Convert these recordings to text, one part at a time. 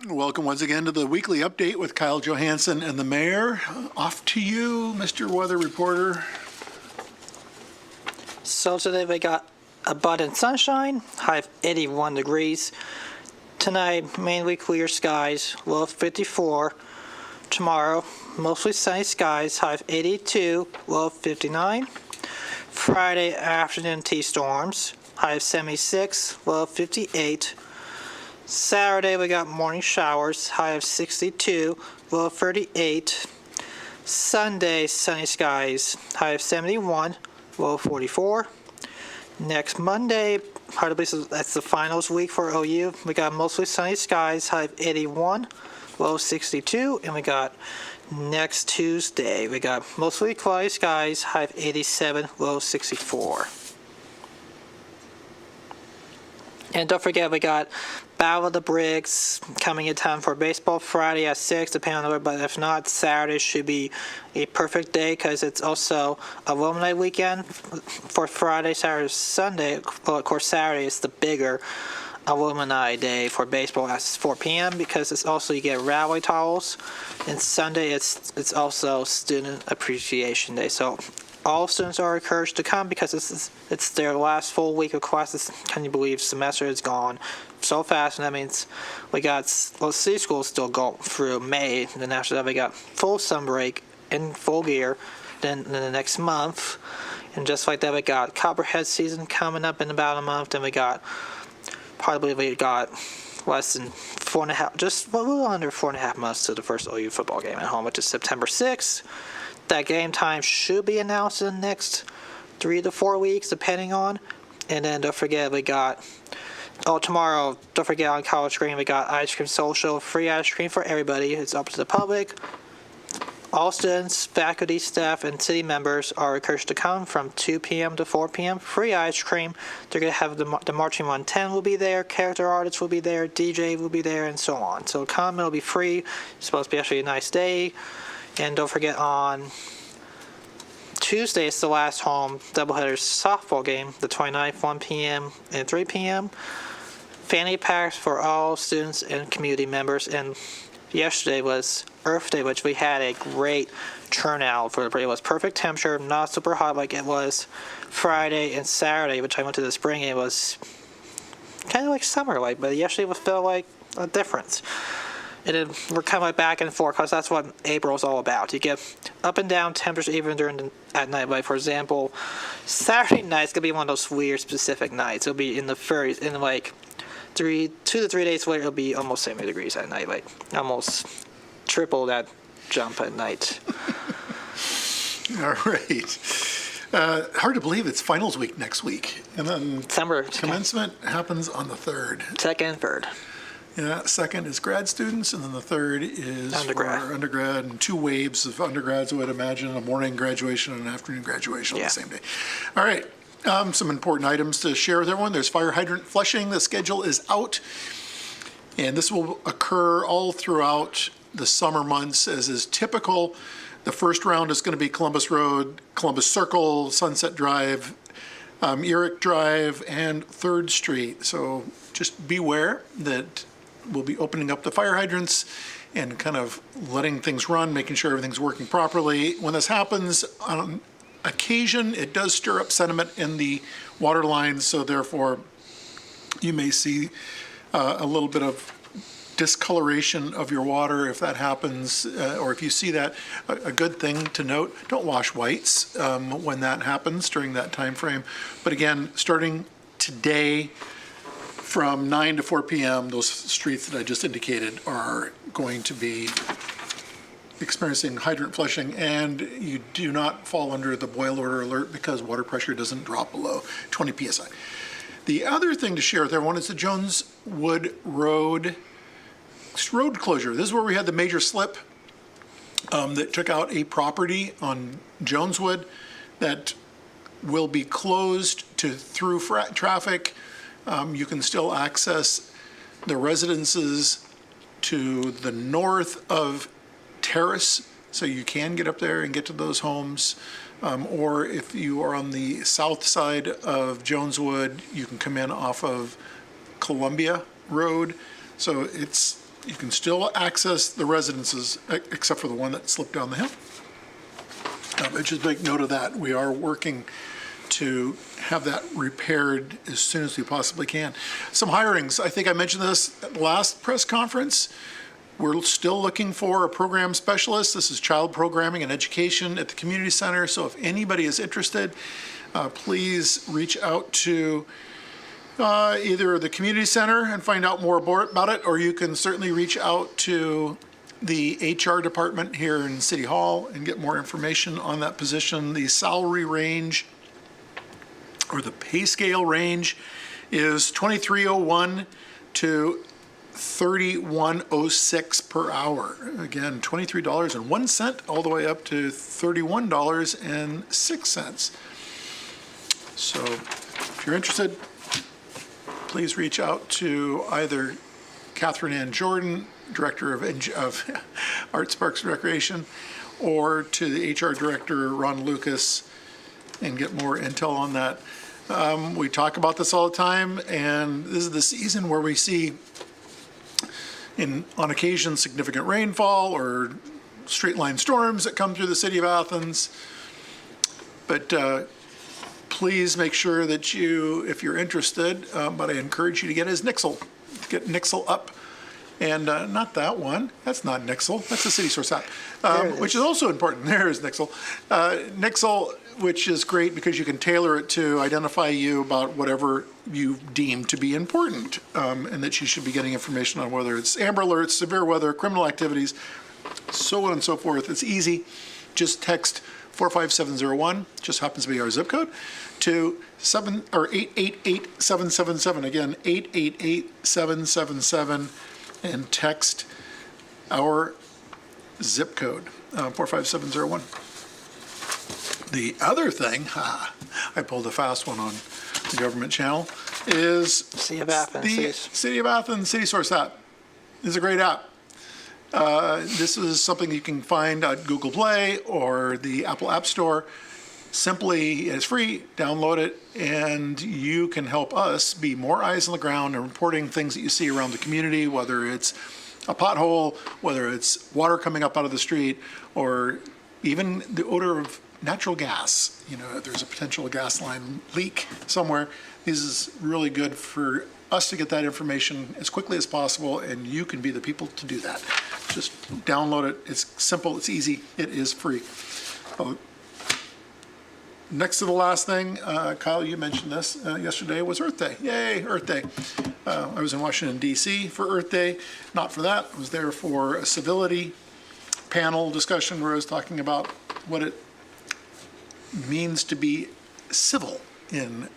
Welcome once again to the weekly update with Kyle Johansson and the mayor. Off to you, Mr. Weather Reporter. So today we got abundant sunshine, high of 81 degrees. Tonight, mainly clear skies, low of 54. Tomorrow, mostly sunny skies, high of 82, low of 59. Friday afternoon T-storms, high of 76, low of 58. Saturday we got morning showers, high of 62, low of 38. Sunday sunny skies, high of 71, low of 44. Next Monday, hard to believe that's the finals week for OU. We got mostly sunny skies, high of 81, low of 62, and we got next Tuesday, we got mostly cloudy skies, high of 87, low of 64. And don't forget, we got Battle of the Bricks coming in time for baseball Friday at 6, depending on the weather. But if not, Saturday should be a perfect day because it's also a Alumni weekend for Friday, Saturday, Sunday. Well, of course, Saturday is the bigger Alumni Day for baseball at 4 p.m. because it's also you get rally towels, and Sunday it's also Student Appreciation Day. So all students are encouraged to come because it's their last full week of classes. Can you believe semester is gone so fast? And that means we got city schools still go through May. And then after that, we got full summer break in full gear. Then in the next month, and just like that, we got Copperhead season coming up in about a month. Then we got less than 4.5, just a little under 4.5 months to the first OU football game at home, which is September 6th. That game time should be announced in the next 3 to 4 weeks, depending on. And then don't forget, we got tomorrow. Don't forget on College Green, we got ice cream social, free ice cream for everybody. It's open to the public. All students, faculty, staff, and city members are encouraged to come from 2 p.m. to 4 p.m. Free ice cream. They're going to have the Marching 110 will be there, character artists will be there, DJ will be there, and so on. So come, it'll be free. It's supposed to be actually a nice day. And don't forget, on Tuesday is the last home doubleheader softball game, the 29th, 1 p.m. and 3 p.m. Fanny packs for all students and community members. And yesterday was Earth Day, which we had a great turnout for. It was perfect temperature, not super hot like it was Friday and Saturday, which I went to the spring. It was kind of like summer-like, but yesterday felt like a difference. And then we're kind of like back and forth because that's what April is all about. You get up and down temperatures even at night. Like, for example, Saturday night's going to be one of those weird specific nights. It'll be in the 30s, and like 2 to 3 days later, it'll be almost 70 degrees at night. Like, almost triple that jump at night. All right. Hard to believe it's finals week next week. And then December commencement happens on the 3rd. Second and third. Yeah, second is grad students, and then the third is Undergrad. for undergrad, and 2 waves of undergrads, I would imagine, a morning graduation and an afternoon graduation on the same day. All right, some important items to share with everyone. There's fire hydrant flushing. The schedule is out, and this will occur all throughout the summer months, as is typical. The first round is going to be Columbus Road, Columbus Circle, Sunset Drive, Eric Drive, and 3rd Street. So just beware that we'll be opening up the fire hydrants and kind of letting things run, making sure everything's working properly. When this happens, on occasion, it does stir up sediment in the water lines, so therefore you may see a little bit of discoloration of your water if that happens, or if you see that. A good thing to note, don't wash whites when that happens during that time frame. But again, starting today, from 9 to 4 p.m., those streets that I just indicated are going to be experiencing hydrant flushing, and you do not fall under the boil order alert because water pressure doesn't drop below 20 psi. The other thing to share with everyone is the Joneswood Road closure. This is where we had the major slip that took out a property on Joneswood that will be closed to through traffic. You can still access the residences to the north of Terrace, so you can get up there and get to those homes. Or if you are on the south side of Joneswood, you can come in off of Columbia Road. So it's You can still access the residences, except for the one that slipped down the hill. But just make note of that. We are working to have that repaired as soon as we possibly can. Some hirings. I think I mentioned this at the last press conference. We're still looking for a program specialist. This is child programming and education at the community center. So if anybody is interested, please reach out to either the community center and find out more about it, or you can certainly reach out to the HR department here in City Hall and get more information on that position. The salary range or the pay scale range is $23.01 to $31.06 per hour. Again, $23.01 all the way up to $31.06. So if you're interested, please reach out to either Catherine Ann Jordan, Director of Arts, Parks, and Recreation, or to the HR Director, Ron Lucas, and get more intel on that. We talk about this all the time, and this is the season where we see, on occasion, significant rainfall or straight line storms that come through the city of Athens. But please make sure that you, if you're interested, but I encourage you to get his Nixle, to get Nixle up. And not that one. That's not Nixle. That's the City Source app, which is also important. There is Nixle. Nixle, which is great because you can tailor it to identify you about whatever you deem to be important, and that you should be getting information on, whether it's Amber Alerts, severe weather, criminal activities, so on and so forth. It's easy. Just text 45701, just happens to be our zip code, to 888-777. Again, 888-777. And text our zip code, 45701. The other thing, I pulled a fast one on the government channel, is City of Athens. the City of Athens City Source app. It's a great app. This is something you can find at Google Play or the Apple App Store. Simply, it's free, download it, and you can help us be more eyes on the ground and reporting things that you see around the community, whether it's a pothole, whether it's water coming up out of the street, or even the odor of natural gas. You know, if there's a potential gas line leak somewhere. This is really good for us to get that information as quickly as possible, and you can be the people to do that. Just download it. It's simple, it's easy, it is free. Next to the last thing, Kyle, you mentioned this yesterday, was Earth Day. Yay, Earth Day. I was in Washington, D.C. for Earth Day. Not for that. I was there for a civility panel discussion where I was talking about what it means to be civil in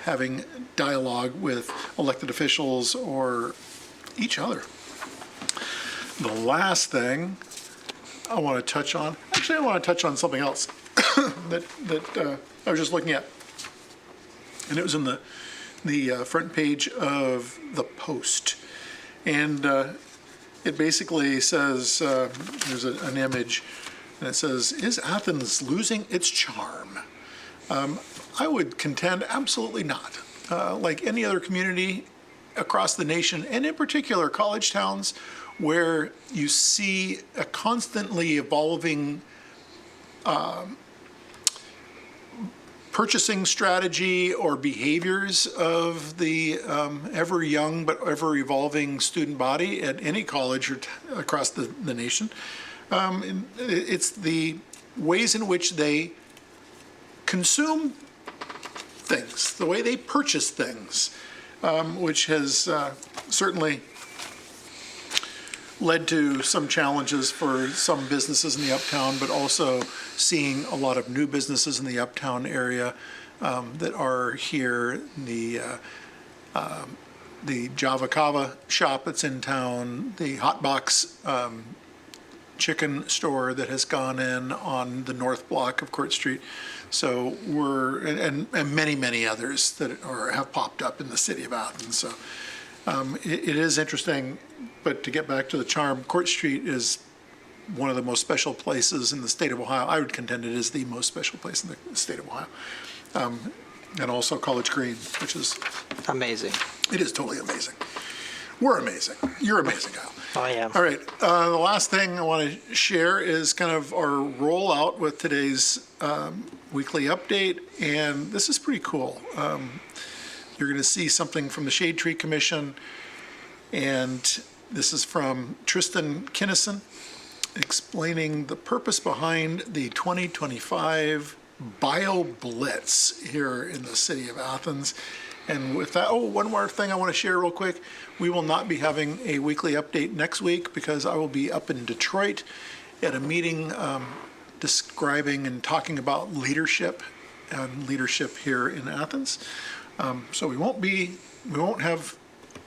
having dialogue with elected officials or each other. The last thing I want to touch on, actually I want to touch on something else that I was just looking at, and it was in the front page of the Post, and it basically says, there's an image, and it says, "Is Athens losing its charm?" I would contend absolutely not. Like any other community across the nation, and in particular college towns, where you see a constantly evolving purchasing strategy or behaviors of the ever young but ever evolving student body at any college or across the nation. It's the ways in which they consume things, the way they purchase things, which has certainly led to some challenges for some businesses in the uptown, but also seeing a lot of new businesses in the uptown area that are here. The Java Kava shop that's in town, the Hot Box chicken store that has gone in on the north block of Court Street. So and many, many others that have popped up in the city of Athens. So it is interesting, but to get back to the charm, Court Street is one of the most special places in the state of Ohio. I would contend it is the most special place in the state of Ohio. And also College Green, which is amazing. It is totally amazing. We're amazing. You're amazing, Kyle. I am. All right. The last thing I want to share is kind of our rollout with today's weekly update, and this is pretty cool. You're going to see something from the Shade Tree Commission, and this is from Tristan Kinnison explaining the purpose behind the 2025 Bio Blitz here in the city of Athens. And with that, one more thing I want to share real quick. We will not be having a weekly update next week because I will be up in Detroit at a meeting describing and talking about leadership and leadership here in Athens. So we won't have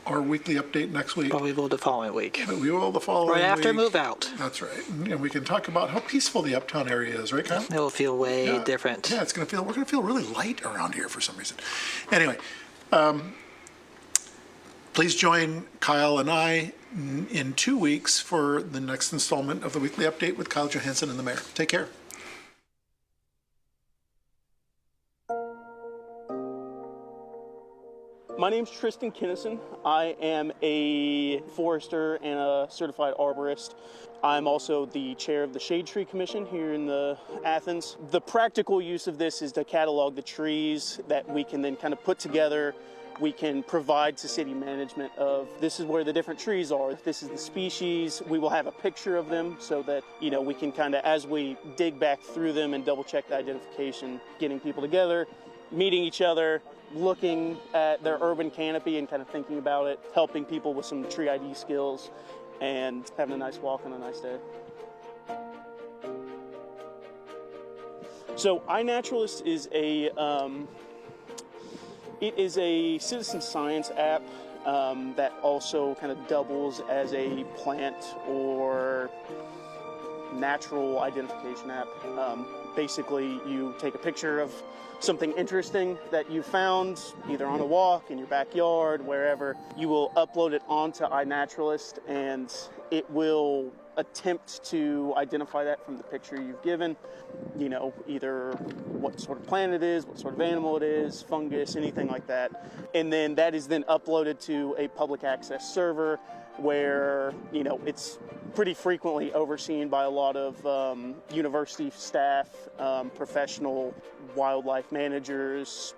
our weekly update next week. But we will the following week. But we will the following Right after week. move out. That's right. And we can talk about how peaceful the uptown area is, right, Kyle? It'll feel way different. Yeah, we're gonna feel really light around here for some reason. Anyway, please join Kyle and I in 2 weeks for the next installment of the weekly update with Kyle Johansson and the mayor. Take care. My name's Tristan Kinnison. I am a forester and a certified arborist. I'm also the chair of the Shade Tree Commission here in Athens. The practical use of this is to catalog the trees that we can then kind of put together. We can provide to city management of this is where the different trees are. This is the species. We will have a picture of them so that, we can kind of, as we dig back through them and double check the identification, getting people together, meeting each other, looking at their urban canopy and kind of thinking about it, helping people with some tree ID skills, and having a nice walk on a nice day. So iNaturalist is it is a citizen science app that also kind of doubles as a plant or natural identification app. Basically, you take a picture of something interesting that you found, either on a walk, in your backyard, wherever. You will upload it onto iNaturalist, and it will attempt to identify that from the picture you've given. Either what sort of plant it is, what sort of animal it is, fungus, anything like that. And then that is then uploaded to a public access server where, it's pretty frequently overseen by a lot of university staff, professional wildlife managers,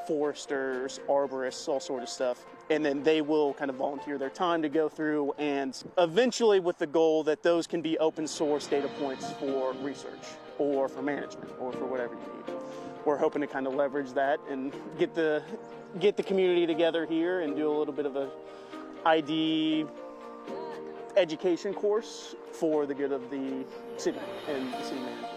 foresters, arborists, all sort of stuff. And then they will kind of volunteer their time to go through, and eventually with the goal that those can be open source data points for research or for management or for whatever you need. We're hoping to kind of leverage that and get the community together here and do a little bit of a ID education course for the good of the city and the city manager.